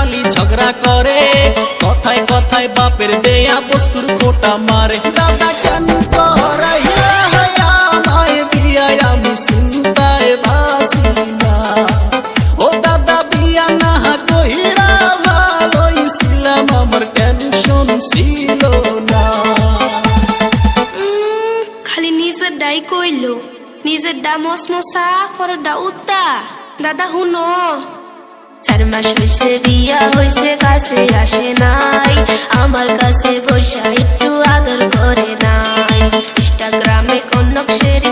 খালি ঝগড়া করে, কথায় কথায় বাপের দেয়া বস্তুর খোটা মারে। দাদা কেন করাইলা আমায় বিয়া, আমি চিন্তায় বাঁচি না। ও দাদা বিয়া না কইরা ভালোই ছিলাম, আমার টেনশন ছিল না। খালি নিজের ডাই কইলো, নিজের ডা মসমসা পর ডা উত্তা। দাদা হুনো, 4 মাস হইছে বিয়া হইছে, কাছে আসে নাই, আমার কাছে বসা একটু আদর করে নাই। ইনস্টাগ্রামে কনক শেয়ার